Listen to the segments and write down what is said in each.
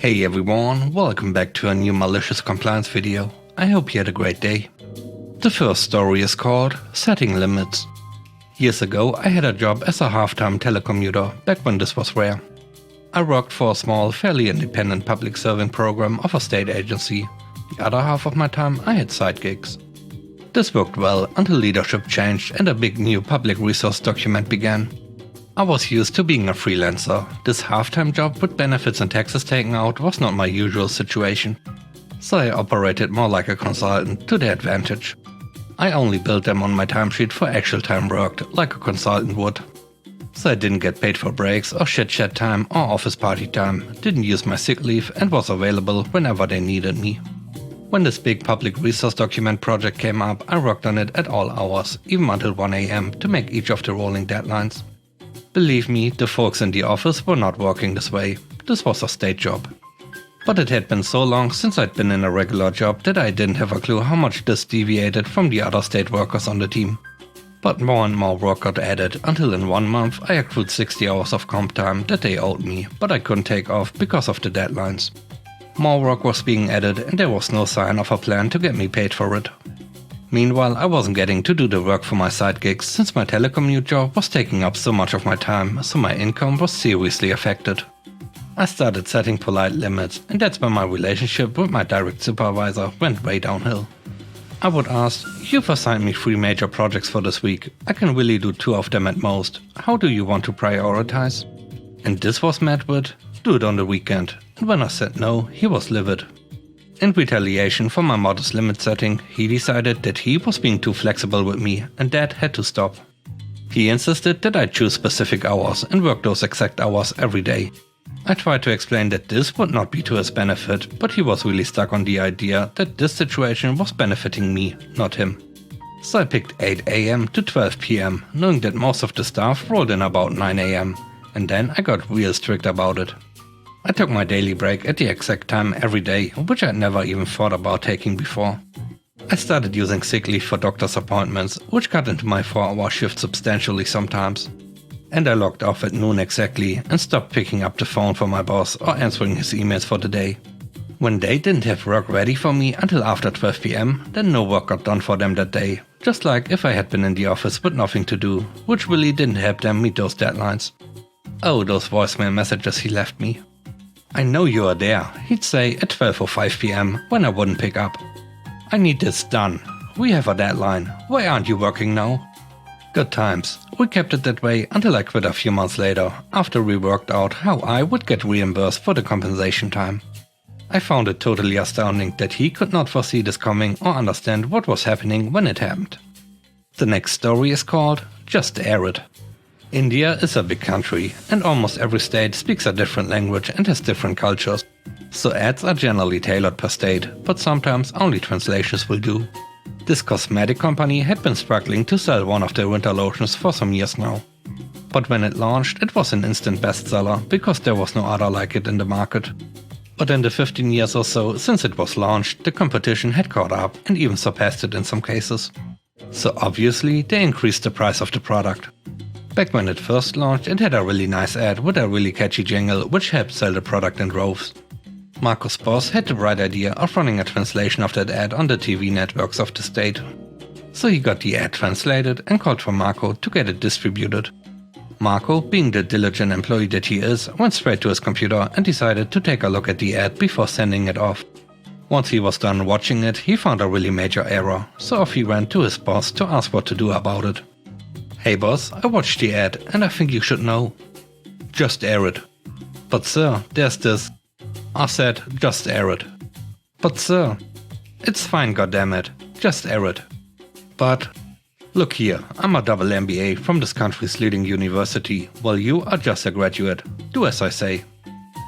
Hey everyone, welcome back to a new malicious compliance video. I hope you had a great day. The first story is called Setting Limits. Years ago I had a job as a half-time telecommuter, back when this was rare. I worked for a small, fairly independent public serving program of a state agency. The other half of my time I had side gigs. This worked well until leadership changed and a big new public resource document began. I was used to being a freelancer. This half-time job with benefits and taxes taken out was not my usual situation. So I operated more like a consultant to their advantage. I only billed them on my timesheet for actual time worked, like a consultant would. So I didn't get paid for breaks or chit-chat time or office party time, didn't use my sick leave and was available whenever they needed me. When this big public resource document project came up, I worked on it at all hours, even until 1 AM to make each of the rolling deadlines. Believe me, the folks in the office were not working this way. This was a state job. But it had been so long since I'd been in a regular job that I didn't have a clue how much this deviated from the other state workers on the team. But more and more work got added until in 1 month I accrued 60 hours of comp time that they owed me, but I couldn't take off because of the deadlines. More work was being added and there was no sign of a plan to get me paid for it. Meanwhile, I wasn't getting to do the work for my side gigs since my telecommute job was taking up so much of my time, so my income was seriously affected. I started setting polite limits, and that's when my relationship with my direct supervisor went way downhill. I would ask, "You've assigned me 3 major projects for this week. I can really do 2 of them at most. How do you want to prioritize?" And this was met with, "Do it on the weekend." And when I said no, he was livid. In retaliation for my modest limit setting, he decided that he was being too flexible with me and that had to stop. He insisted that I choose specific hours and work those exact hours every day. I tried to explain that this would not be to his benefit, but he was really stuck on the idea that this situation was benefiting me, not him. So I picked 8 AM to 12 PM, knowing that most of the staff rolled in about 9 AM, and then I got real strict about it. I took my daily break at the exact time every day, which I'd never even thought about taking before. I started using sick leave for doctor's appointments, which cut into my 4-hour shift substantially sometimes. And I logged off at noon exactly and stopped picking up the phone for my boss or answering his emails for the day. When they didn't have work ready for me until after 12 PM, then no work got done for them that day, just like if I had been in the office with nothing to do, which really didn't help them meet those deadlines. Oh, those voicemail messages he left me. "I know you are there," he'd say at 12:05 PM when I wouldn't pick up. "I need this done. We have a deadline. Why aren't you working now?" Good times. We kept it that way until I quit a few months later, after we worked out how I would get reimbursed for the compensation time. I found it totally astounding that he could not foresee this coming or understand what was happening when it happened. The next story is called Just Air It. India is a big country, and almost every state speaks a different language and has different cultures. So ads are generally tailored per state, but sometimes only translations will do. This cosmetic company had been struggling to sell one of their winter lotions for some years now. But when it launched, it was an instant bestseller because there was no other like it in the market. But in the 15 years or so since it was launched, the competition had caught up and even surpassed it in some cases. So obviously they increased the price of the product. Back when it first launched, it had a really nice ad with a really catchy jingle which helped sell the product in droves. Marco's boss had the bright idea of running a translation of that ad on the TV networks of the state. So he got the ad translated and called for Marco to get it distributed. Marco, being the diligent employee that he is, went straight to his computer and decided to take a look at the ad before sending it off. Once he was done watching it, he found a really major error, so off he went to his boss to ask what to do about it. "Hey boss, I watched the ad and I think you should know." "Just air it." "But sir, there's this." I said, "Just air it." "But sir." "It's fine, goddammit. Just air it." "But..." "Look here, I'm a double MBA from this country's leading university, while you are just a graduate. Do as I say."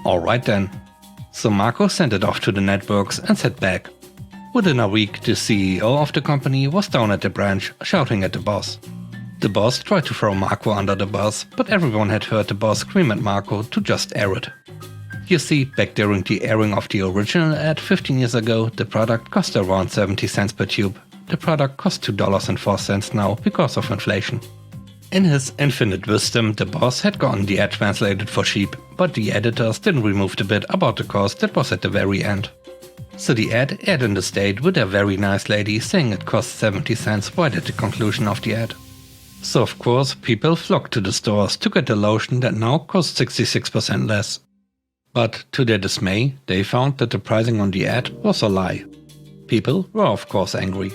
"Alright then." So Marco sent it off to the networks and sat back. Within a week, the CEO of the company was down at the branch, shouting at the boss. The boss tried to throw Marco under the bus, but everyone had heard the boss scream at Marco to just air it. You see, back during the airing of the original ad 15 years ago, the product cost around 70 cents per tube. The product costs $2.04 now because of inflation. In his infinite wisdom, the boss had gotten the ad translated for cheap, but the editors didn't remove the bit about the cost that was at the very end. So the ad aired in the state with a very nice lady saying it cost 70 cents right at the conclusion of the ad. So of course people flocked to the stores to get the lotion that now cost 66% less. But to their dismay, they found that the pricing on the ad was a lie. People were of course angry.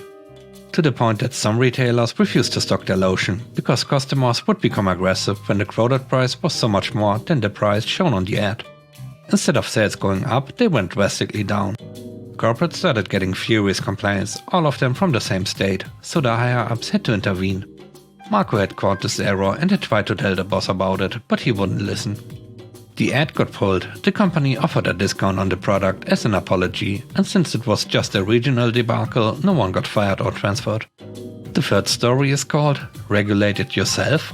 To the point that some retailers refused to stock their lotion, because customers would become aggressive when the quoted price was so much more than the price shown on the ad. Instead of sales going up, they went drastically down. Corporates started getting furious complaints, all of them from the same state, so the higher-ups had to intervene. Marco had caught this error and had tried to tell the boss about it, but he wouldn't listen. The ad got pulled. The company offered a discount on the product as an apology, and since it was just a regional debacle, no one got fired or transferred. The third story is called Regulate It Yourself.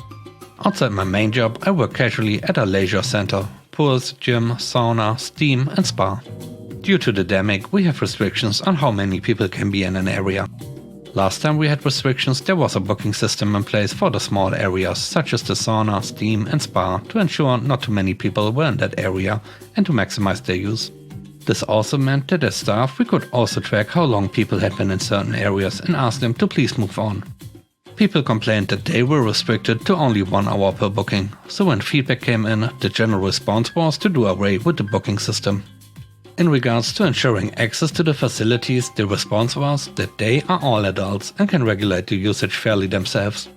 Outside my main job, I work casually at a leisure center, pools, gym, sauna, steam and spa. Due to the pandemic, we have restrictions on how many people can be in an area. Last time we had restrictions, there was a booking system in place for the small areas such as the sauna, steam and spa to ensure not too many people were in that area and to maximize their use. This also meant that as staff we could also track how long people had been in certain areas and ask them to please move on. People complained that they were restricted to only 1 hour per booking, so when feedback came in, the general response was to do away with the booking system. In regards to ensuring access to the facilities, the response was that they are all adults and can regulate the usage fairly themselves.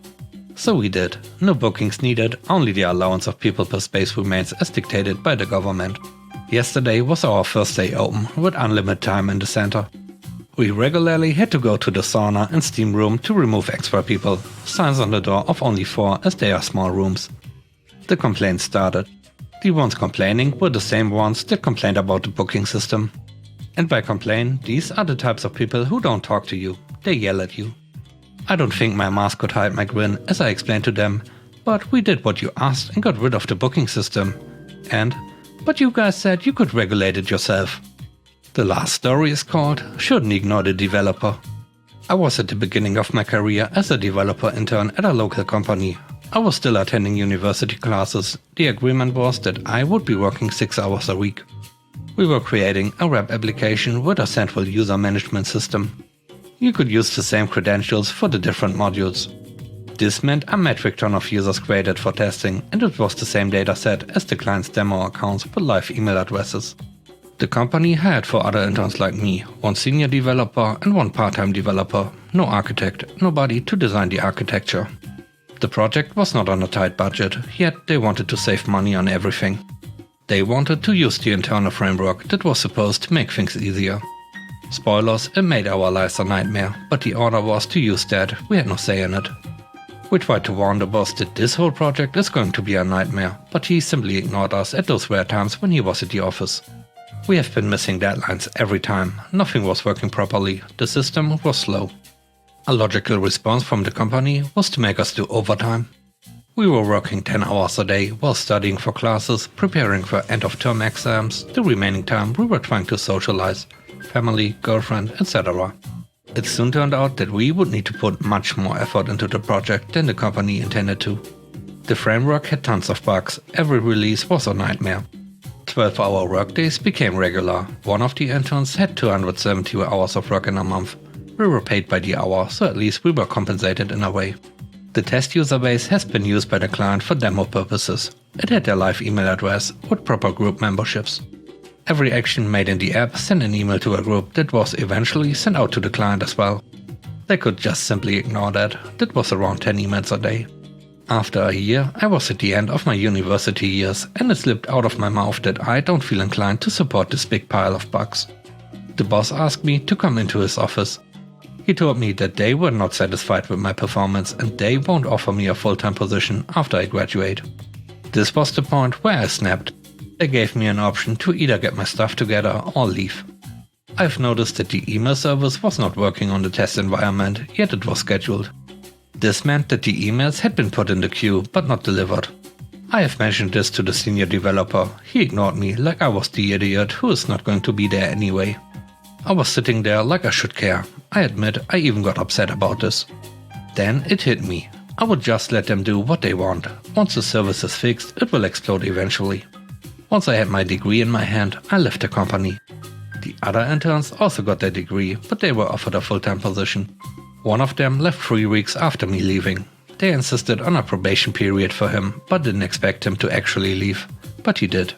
So we did. No bookings needed, only the allowance of people per space remains as dictated by the government. Yesterday was our first day open, with unlimited time in the center. We regularly had to go to the sauna and steam room to remove extra people, signs on the door of only 4 as they are small rooms. The complaints started. The ones complaining were the same ones that complained about the booking system. And by complain, these are the types of people who don't talk to you, they yell at you. I don't think my mask could hide my grin as I explained to them, but we did what you asked and got rid of the booking system. And, but you guys said you could regulate it yourself. The last story is called Shouldn't Ignore the Developer. I was at the beginning of my career as a developer intern at a local company. I was still attending university classes. The agreement was that I would be working 6 hours a week. We were creating a web application with a central user management system. You could use the same credentials for the different modules. This meant a metric ton of users created for testing, and it was the same dataset as the client's demo accounts with live email addresses. The company hired 4 other interns like me, 1 senior developer and 1 part-time developer, no architect, nobody to design the architecture. The project was not on a tight budget, yet they wanted to save money on everything. They wanted to use the internal framework that was supposed to make things easier. Spoilers, it made our lives a nightmare, but the order was to use that, we had no say in it. We tried to warn the boss that this whole project is going to be a nightmare, but he simply ignored us at those rare times when he was at the office. We have been missing deadlines every time, nothing was working properly, the system was slow. A logical response from the company was to make us do overtime. We were working 10 hours a day while studying for classes, preparing for end-of-term exams. The remaining time we were trying to socialize, family, girlfriend, etc. It soon turned out that we would need to put much more effort into the project than the company intended to. The framework had tons of bugs, every release was a nightmare. 12-hour workdays became regular. One of the interns had 270 hours of work in a month. We were paid by the hour, so at least we were compensated in a way. The test user base has been used by the client for demo purposes. It had their live email address with proper group memberships. Every action made in the app sent an email to a group that was eventually sent out to the client as well. They could just simply ignore that. That was around 10 emails a day. After a year, I was at the end of my university years and it slipped out of my mouth that I don't feel inclined to support this big pile of bugs. The boss asked me to come into his office. He told me that they were not satisfied with my performance and they won't offer me a full-time position after I graduate. This was the point where I snapped. They gave me an option to either get my stuff together or leave. I've noticed that the email service was not working on the test environment, yet it was scheduled. This meant that the emails had been put in the queue but not delivered. I have mentioned this to the senior developer. He ignored me like I was the idiot who is not going to be there anyway. I was sitting there like I should care. I admit I even got upset about this. Then it hit me. I would just let them do what they want. Once the service is fixed, it will explode eventually. Once I had my degree in my hand, I left the company. The other interns also got their degree, but they were offered a full-time position. One of them left 3 weeks after me leaving. They insisted on a probation period for him, but didn't expect him to actually leave. But he did.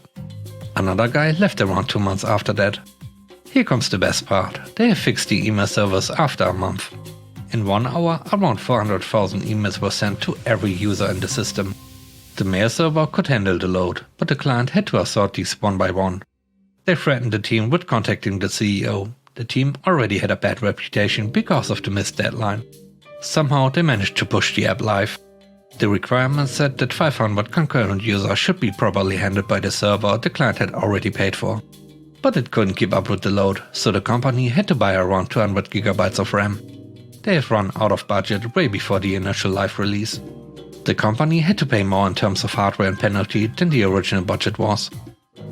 Another guy left around 2 months after that. Here comes the best part. They have fixed the email servers after a month. In 1 hour, around 400,000 emails were sent to every user in the system. The mail server could handle the load, but the client had to assort these one by one. They threatened the team with contacting the CEO. The team already had a bad reputation because of the missed deadline. Somehow they managed to push the app live. The requirement said that 500 concurrent users should be properly handled by the server the client had already paid for. But it couldn't keep up with the load, so the company had to buy around 200 GB of RAM. They have run out of budget way before the initial live release. The company had to pay more in terms of hardware and penalty than the original budget was.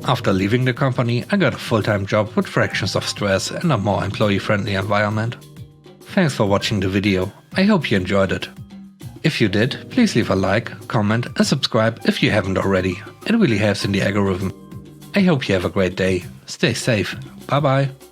After leaving the company, I got a full-time job with fractions of stress and a more employee-friendly environment. Thanks for watching the video. I hope you enjoyed it. If you did, please leave a like, comment and subscribe if you haven't already. It really helps in the algorithm. I hope you have a great day. Stay safe. Bye bye.